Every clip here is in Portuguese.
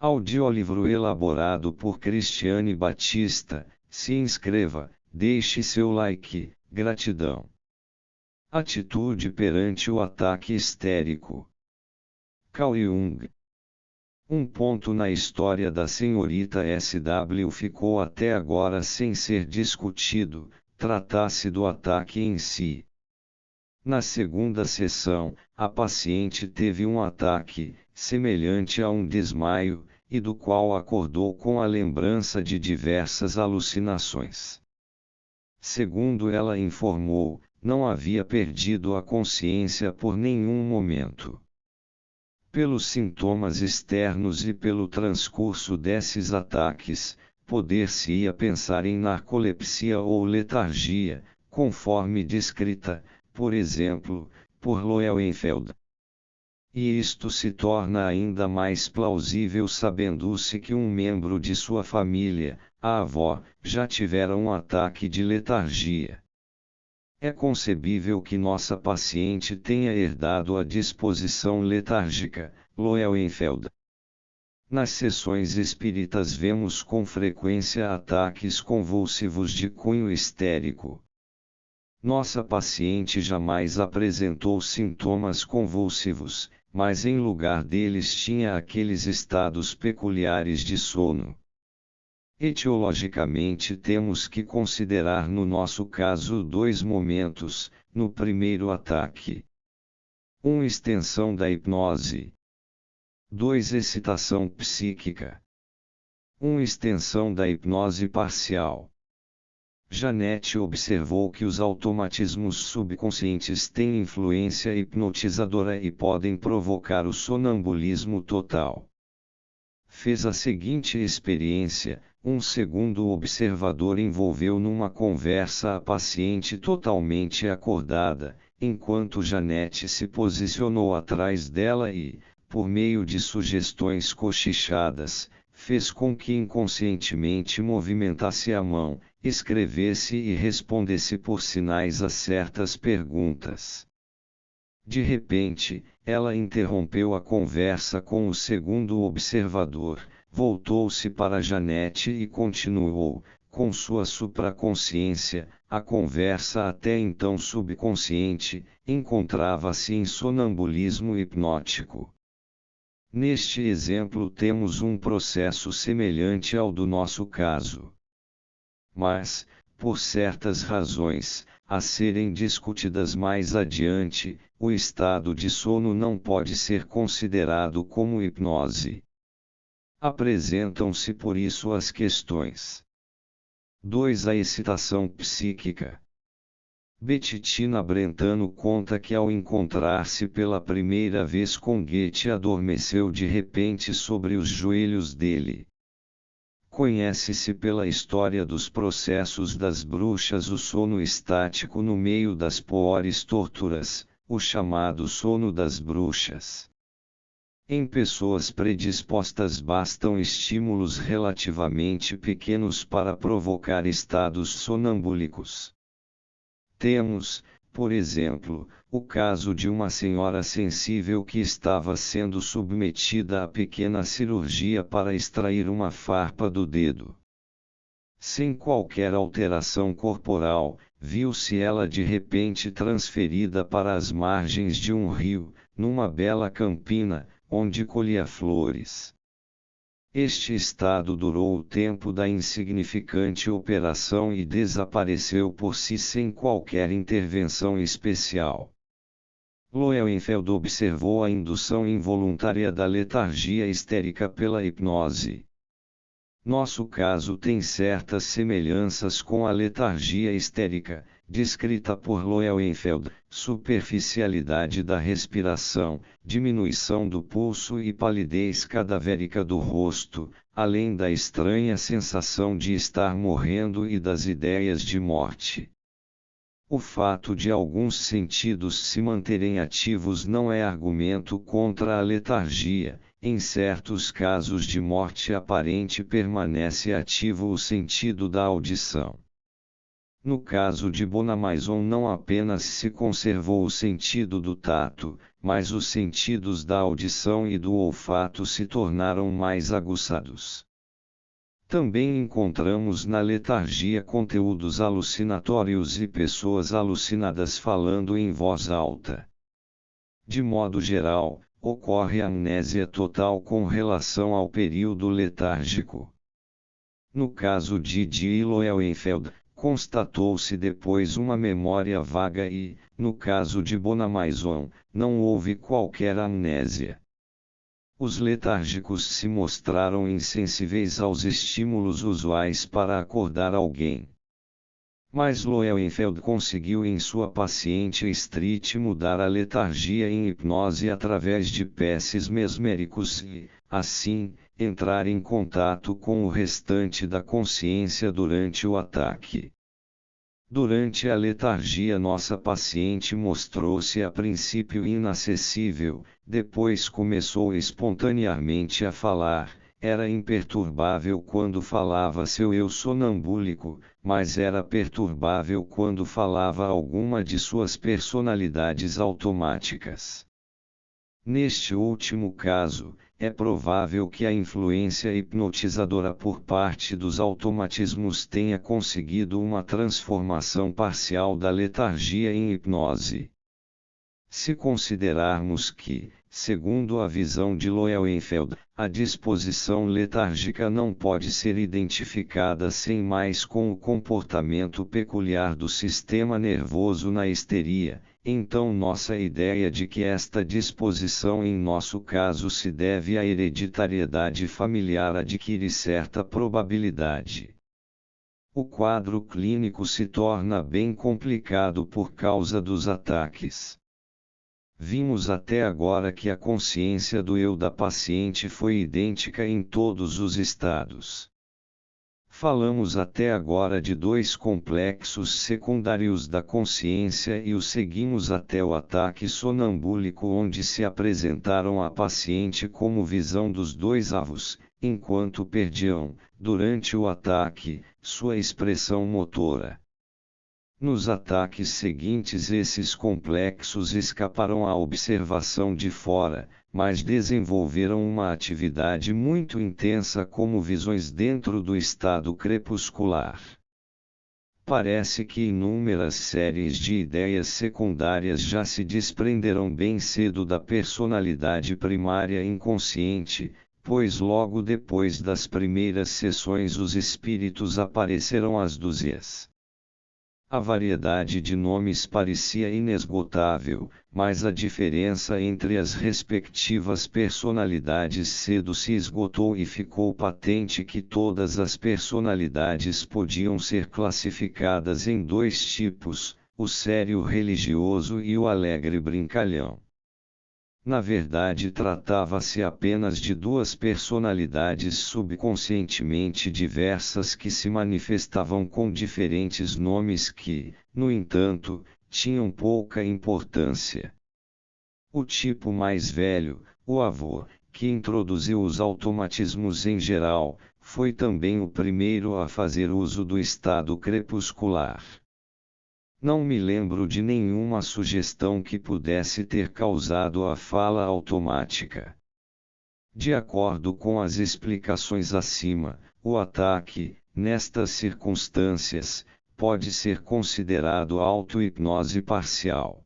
Audiolivro elaborado por Cristiane Batista. Se inscreva, deixe seu like, gratidão. Atitude perante o ataque histérico. Carl Jung. Um ponto na história da senhorita SW ficou até agora sem ser discutido, trata-se do ataque em si. Na segunda sessão, a paciente teve um ataque, semelhante a um desmaio, e do qual acordou com a lembrança de diversas alucinações. Segundo ela informou, não havia perdido a consciência por nenhum momento. Pelos sintomas externos e pelo transcurso desses ataques, poder-se-ia pensar em narcolepsia ou letargia, conforme descrita, por exemplo, por Lowenfeld. E isto se torna ainda mais plausível sabendo-se que um membro de sua família, a avó, já tivera um ataque de letargia. É concebível que nossa paciente tenha herdado a disposição letárgica, Lowenfeld. Nas sessões espíritas vemos com frequência ataques convulsivos de cunho histérico. Nossa paciente jamais apresentou sintomas convulsivos, mas em lugar deles tinha aqueles estados peculiares de sono. Etiologicamente temos que considerar no nosso caso dois momentos. No primeiro ataque, 1. Extensão da hipnose. 2. Excitação psíquica. 1. Extensão da hipnose parcial. Janete observou que os automatismos subconscientes têm influência hipnotizadora e podem provocar o sonambulismo total. Fez a seguinte experiência: um segundo observador envolveu numa conversa a paciente totalmente acordada, enquanto Janete se posicionou atrás dela e, por meio de sugestões cochichadas, fez com que inconscientemente movimentasse a mão, escrevesse e respondesse por sinais a certas perguntas. De repente, ela interrompeu a conversa com o segundo observador, voltou-se para Janete e continuou, com sua supraconsciência, a conversa até então subconsciente, encontrava-se em sonambulismo hipnótico. Neste exemplo temos um processo semelhante ao do nosso caso. Mas, por certas razões, a serem discutidas mais adiante, o estado de sono não pode ser considerado como hipnose. Apresentam-se por isso as questões. 2. A excitação psíquica. Bettina Brentano conta que ao encontrar-se pela primeira vez com Goethe adormeceu de repente sobre os joelhos dele. Conhece-se pela história dos processos das bruxas o sono estático no meio das piores torturas, o chamado sono das bruxas. Em pessoas predispostas bastam estímulos relativamente pequenos para provocar estados sonambúlicos. Temos, por exemplo, o caso de uma senhora sensível que estava sendo submetida a pequena cirurgia para extrair uma farpa do dedo. Sem qualquer alteração corporal, viu-se ela de repente transferida para as margens de um rio, numa bela campina, onde colhia flores. Este estado durou o tempo da insignificante operação e desapareceu por si sem qualquer intervenção especial. Lowenfeld observou a indução involuntária da letargia histérica pela hipnose. Nosso caso tem certas semelhanças com a letargia histérica, descrita por Lowenfeld: superficialidade da respiração, diminuição do pulso e palidez cadavérica do rosto, além da estranha sensação de estar morrendo e das ideias de morte. O fato de alguns sentidos se manterem ativos não é argumento contra a letargia. Em certos casos de morte aparente permanece ativo o sentido da audição. No caso de Bonamaison não apenas se conservou o sentido do tato, mas os sentidos da audição e do olfato se tornaram mais aguçados. Também encontramos na letargia conteúdos alucinatórios e pessoas alucinadas falando em voz alta. De modo geral, ocorre amnésia total com relação ao período letárgico. No caso de Loewenfeld, constatou-se depois uma memória vaga e, no caso de Bonamaison, não houve qualquer amnésia. Os letárgicos se mostraram insensíveis aos estímulos usuais para acordar alguém. Mas Loewenfeld conseguiu em sua paciente Street mudar a letargia em hipnose através de passes mesméricos e, assim, entrar em contato com o restante da consciência durante o ataque. Durante a letargia nossa paciente mostrou-se a princípio inacessível, depois começou espontaneamente a falar, era imperturbável quando falava seu eu sonambúlico, mas era perturbável quando falava alguma de suas personalidades automáticas. Neste último caso, é provável que a influência hipnotizadora por parte dos automatismos tenha conseguido uma transformação parcial da letargia em hipnose. Se considerarmos que, segundo a visão de Loewenfeld, a disposição letárgica não pode ser identificada sem mais com o comportamento peculiar do sistema nervoso na histeria, então nossa ideia de que esta disposição em nosso caso se deve à hereditariedade familiar adquire certa probabilidade. O quadro clínico se torna bem complicado por causa dos ataques. Vimos até agora que a consciência do eu da paciente foi idêntica em todos os estados. Falamos até agora de dois complexos secundários da consciência e os seguimos até o ataque sonambúlico onde se apresentaram à paciente como visão dos dois avos, enquanto perdiam, durante o ataque, sua expressão motora. Nos ataques seguintes esses complexos escaparam à observação de fora, mas desenvolveram uma atividade muito intensa como visões dentro do estado crepuscular. Parece que inúmeras séries de ideias secundárias já se desprenderam bem cedo da personalidade primária inconsciente, pois logo depois das primeiras sessões os espíritos apareceram às dúzias. A variedade de nomes parecia inesgotável, mas a diferença entre as respectivas personalidades cedo se esgotou e ficou patente que todas as personalidades podiam ser classificadas em dois tipos, o sério religioso e o alegre brincalhão. Na verdade tratava-se apenas de duas personalidades subconscientemente diversas que se manifestavam com diferentes nomes que, no entanto, tinham pouca importância. O tipo mais velho, o avô, que introduziu os automatismos em geral, foi também o primeiro a fazer uso do estado crepuscular. Não me lembro de nenhuma sugestão que pudesse ter causado a fala automática. De acordo com as explicações acima, o ataque, nestas circunstâncias, pode ser considerado auto-hipnose parcial.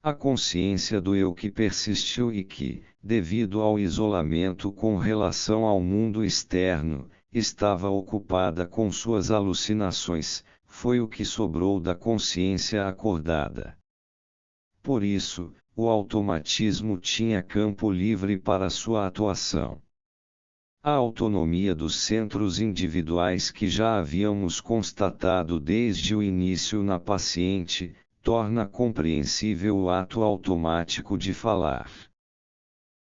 A consciência do eu que persistiu e que, devido ao isolamento com relação ao mundo externo, estava ocupada com suas alucinações, foi o que sobrou da consciência acordada. Por isso, o automatismo tinha campo livre para sua atuação. A autonomia dos centros individuais que já havíamos constatado desde o início na paciente, torna compreensível o ato automático de falar.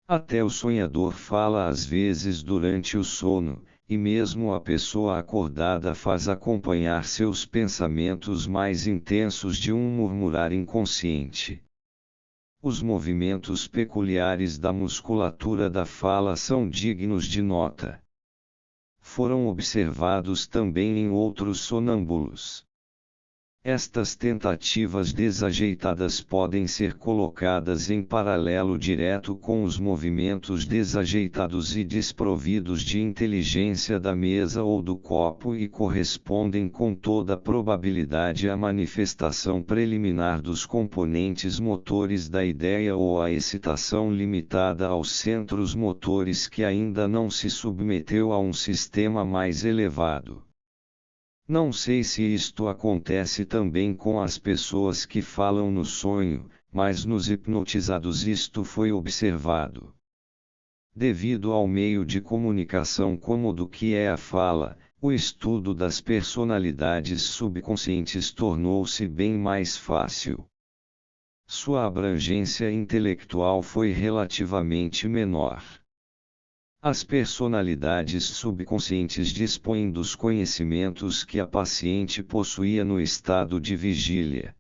Até o sonhador fala às vezes durante o sono, e mesmo a pessoa acordada faz acompanhar seus pensamentos mais intensos de um murmurar inconsciente. Os movimentos peculiares da musculatura da fala são dignos de nota. Foram observados também em outros sonâmbulos. Estas tentativas desajeitadas podem ser colocadas em paralelo direto com os movimentos desajeitados e desprovidos de inteligência da mesa ou do copo e correspondem com toda probabilidade à manifestação preliminar dos componentes motores da ideia ou à excitação limitada aos centros motores que ainda não se submeteu a um sistema mais elevado. Não sei se isto acontece também com as pessoas que falam no sonho, mas nos hipnotizados isto foi observado. Devido ao meio de comunicação cômodo que é a fala, o estudo das personalidades subconscientes tornou-se bem mais fácil. Sua abrangência intelectual foi relativamente menor. As personalidades subconscientes dispõem dos conhecimentos que a paciente possuía no estado de vigília.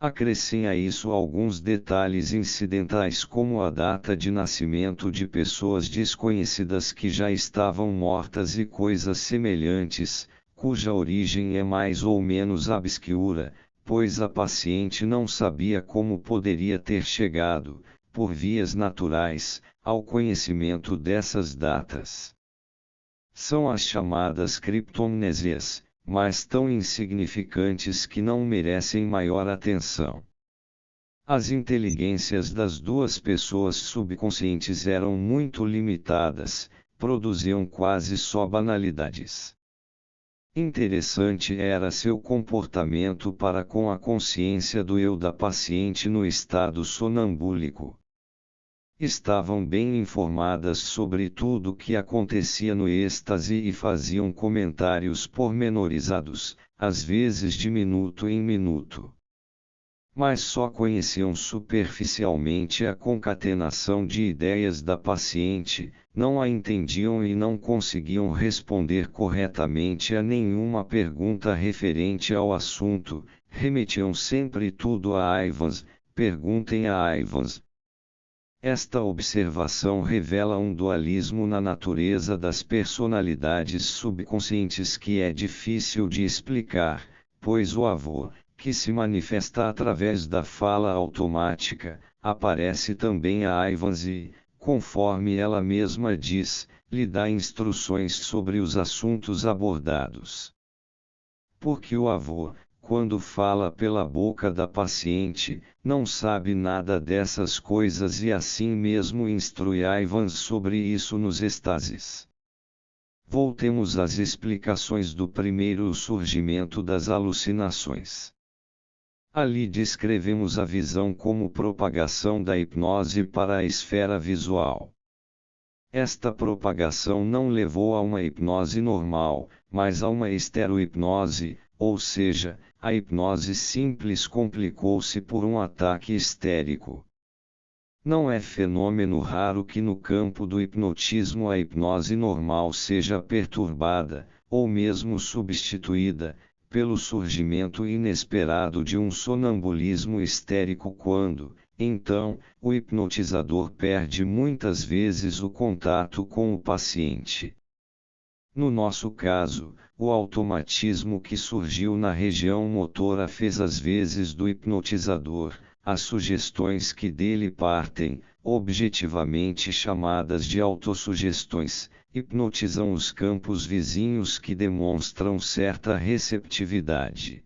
Acrescem a isso alguns detalhes incidentais como a data de nascimento de pessoas desconhecidas que já estavam mortas e coisas semelhantes, cuja origem é mais ou menos obscura, pois a paciente não sabia como poderia ter chegado, por vias naturais, ao conhecimento dessas datas. São as chamadas criptomnésias, mas tão insignificantes que não merecem maior atenção. As inteligências das duas pessoas subconscientes eram muito limitadas, produziam quase só banalidades. Interessante era seu comportamento para com a consciência do eu da paciente no estado sonambúlico. Estavam bem informadas sobre tudo o que acontecia no êxtase e faziam comentários pormenorizados, às vezes de minuto em minuto. Mas só conheciam superficialmente a concatenação de ideias da paciente, não a entendiam e não conseguiam responder corretamente a nenhuma pergunta referente ao assunto, remetiam sempre tudo a Ivans, perguntem a Ivans. Esta observação revela um dualismo na natureza das personalidades subconscientes que é difícil de explicar, pois o avô, que se manifesta através da fala automática, aparece também a Ivans e, conforme ela mesma diz, lhe dá instruções sobre os assuntos abordados. Porque o avô, quando fala pela boca da paciente, não sabe nada dessas coisas e assim mesmo instrui Ivans sobre isso nos êxtases. Voltemos às explicações do primeiro surgimento das alucinações. Ali descrevemos a visão como propagação da hipnose para a esfera visual. Esta propagação não levou a uma hipnose normal, mas a uma estereohipnose, ou seja, a hipnose simples complicou-se por um ataque histérico. Não é fenômeno raro que no campo do hipnotismo a hipnose normal seja perturbada, ou mesmo substituída, pelo surgimento inesperado de um sonambulismo histérico quando, então, o hipnotizador perde muitas vezes o contato com o paciente. No nosso caso, o automatismo que surgiu na região motora fez às vezes do hipnotizador, as sugestões que dele partem, objetivamente chamadas de autossugestões, hipnotizam os campos vizinhos que demonstram certa receptividade.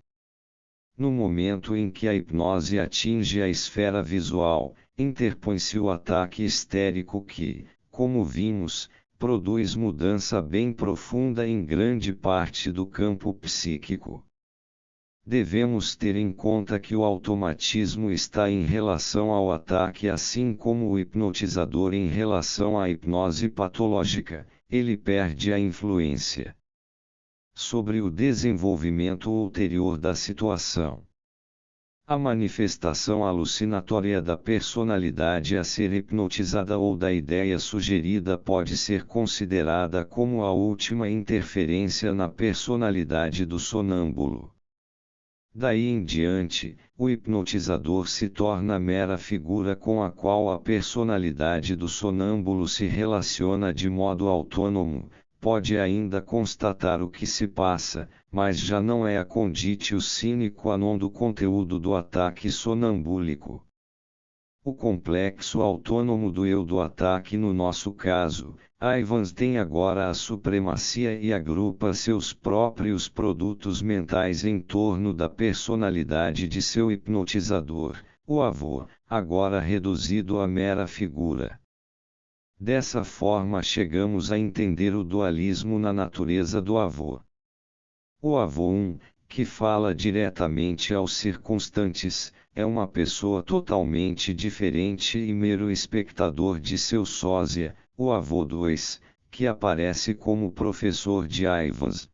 No momento em que a hipnose atinge a esfera visual, interpõe-se o ataque histérico que, como vimos, produz mudança bem profunda em grande parte do campo psíquico. Devemos ter em conta que o automatismo está em relação ao ataque assim como o hipnotizador em relação à hipnose patológica, ele perde a influência sobre o desenvolvimento ulterior da situação. A manifestação alucinatória da personalidade a ser hipnotizada ou da ideia sugerida pode ser considerada como a última interferência na personalidade do sonâmbulo. Daí em diante, o hipnotizador se torna mera figura com a qual a personalidade do sonâmbulo se relaciona de modo autônomo, pode ainda constatar o que se passa, mas já não é a conditio sine qua non do conteúdo do ataque sonambúlico. O complexo autônomo do eu do ataque no nosso caso, Ivans tem agora a supremacia e agrupa seus próprios produtos mentais em torno da personalidade de seu hipnotizador, o avô, agora reduzido a mera figura. Dessa forma chegamos a entender o dualismo na natureza do avô. O avô 1, que fala diretamente aos circunstantes, é uma pessoa totalmente diferente e mero espectador de seu sósia, o avô 2, que aparece como professor de Ivans.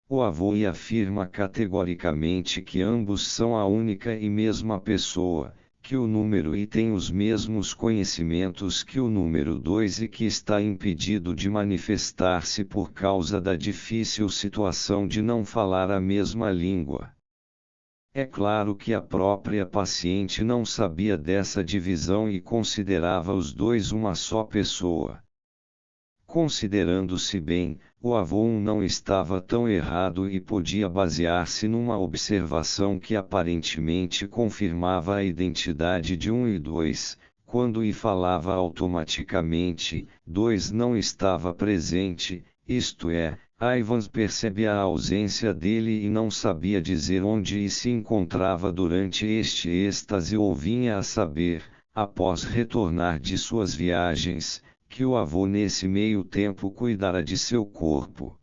O avô I afirma categoricamente que ambos são a única e mesma pessoa, que o número I tem os mesmos conhecimentos que o número 2 e que está impedido de manifestar-se por causa da difícil situação de não falar a mesma língua. É claro que a própria paciente não sabia dessa divisão e considerava os dois uma só pessoa. Considerando-se bem, o avô 1 não estava tão errado e podia basear-se numa observação que aparentemente confirmava a identidade de 1 e 2, quando I falava automaticamente, 2 não estava presente, isto é, Ivans percebe a ausência dele e não sabia dizer onde I se encontrava durante este êxtase ou vinha a saber, após retornar de suas viagens, que o avô nesse meio tempo cuidara de seu corpo.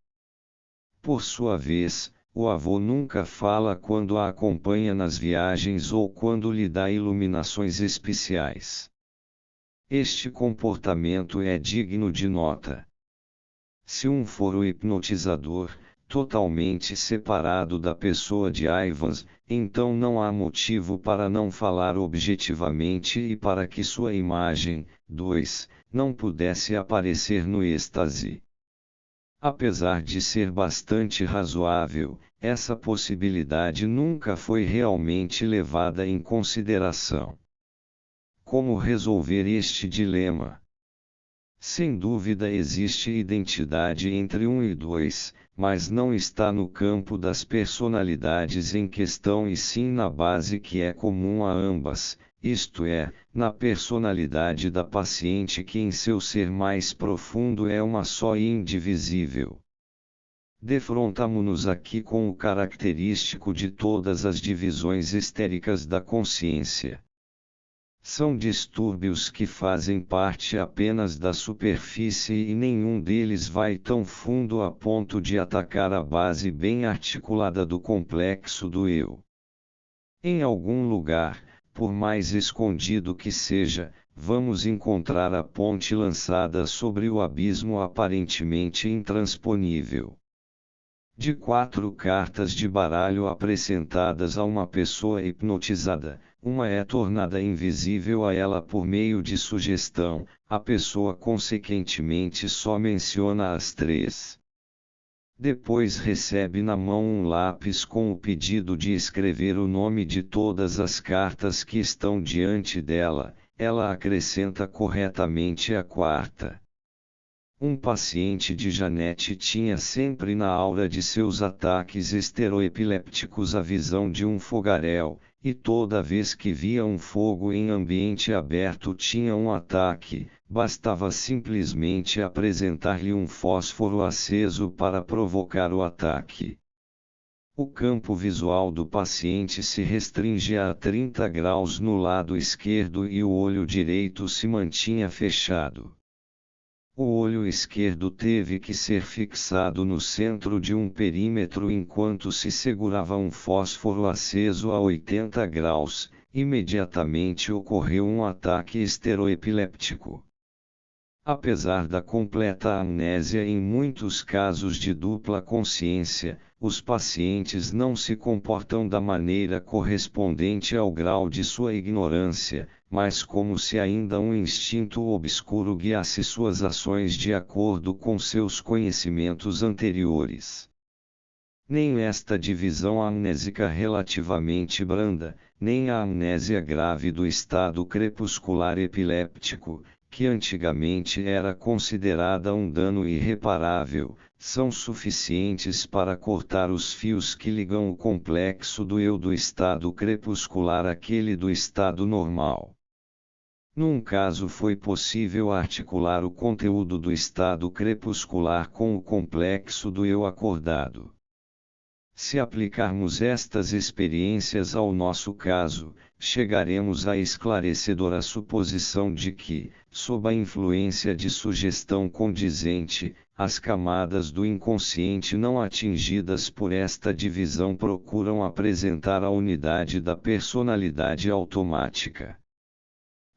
Por sua vez, o avô nunca fala quando a acompanha nas viagens ou quando lhe dá iluminações especiais. Este comportamento é digno de nota. Se um for o hipnotizador, totalmente separado da pessoa de Ivans, então não há motivo para não falar objetivamente e para que sua imagem, 2, não pudesse aparecer no êxtase. Apesar de ser bastante razoável, essa possibilidade nunca foi realmente levada em consideração. Como resolver este dilema? Sem dúvida existe identidade entre 1 e 2, mas não está no campo das personalidades em questão e sim na base que é comum a ambas, isto é, na personalidade da paciente que em seu ser mais profundo é uma só e indivisível. Defrontamo-nos aqui com o característico de todas as divisões histéricas da consciência. São distúrbios que fazem parte apenas da superfície e nenhum deles vai tão fundo a ponto de atacar a base bem articulada do complexo do eu. Em algum lugar, por mais escondido que seja, vamos encontrar a ponte lançada sobre o abismo aparentemente intransponível. De 4 cartas de baralho apresentadas a uma pessoa hipnotizada, uma é tornada invisível a ela por meio de sugestão, a pessoa consequentemente só menciona as 3. Depois recebe na mão um lápis com o pedido de escrever o nome de todas as cartas que estão diante dela, ela acrescenta corretamente a 4ª. Um paciente de Janete tinha sempre na aura de seus ataques esteroepilépticos a visão de um fogaréu, e toda vez que via um fogo em ambiente aberto tinha um ataque, bastava simplesmente apresentar-lhe um fósforo aceso para provocar o ataque. O campo visual do paciente se restringe a 30 graus no lado esquerdo e o olho direito se mantinha fechado. O olho esquerdo teve que ser fixado no centro de um perímetro enquanto se segurava um fósforo aceso a 80 graus, imediatamente ocorreu um ataque esteroepiléptico. Apesar da completa amnésia em muitos casos de dupla consciência, os pacientes não se comportam da maneira correspondente ao grau de sua ignorância, mas como se ainda um instinto obscuro guiasse suas ações de acordo com seus conhecimentos anteriores. Nem esta divisão amnésica relativamente branda, nem a amnésia grave do estado crepuscular epiléptico, que antigamente era considerada um dano irreparável, são suficientes para cortar os fios que ligam o complexo do eu do estado crepuscular àquele do estado normal. Num caso foi possível articular o conteúdo do estado crepuscular com o complexo do eu acordado. Se aplicarmos estas experiências ao nosso caso, chegaremos à esclarecedora suposição de que, sob a influência de sugestão condizente, as camadas do inconsciente não atingidas por esta divisão procuram apresentar a unidade da personalidade automática.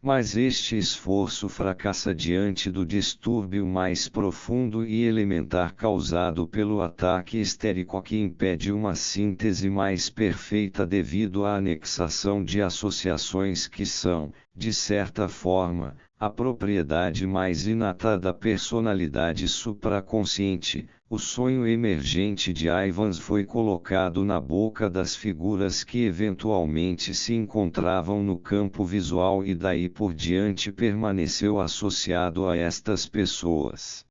Mas este esforço fracassa diante do distúrbio mais profundo e elementar causado pelo ataque histérico que impede uma síntese mais perfeita devido à anexação de associações que são, de certa forma, a propriedade mais inata da personalidade supraconsciente. O sonho emergente de Ivans foi colocado na boca das figuras que eventualmente se encontravam no campo visual e daí por diante permaneceu associado a estas pessoas.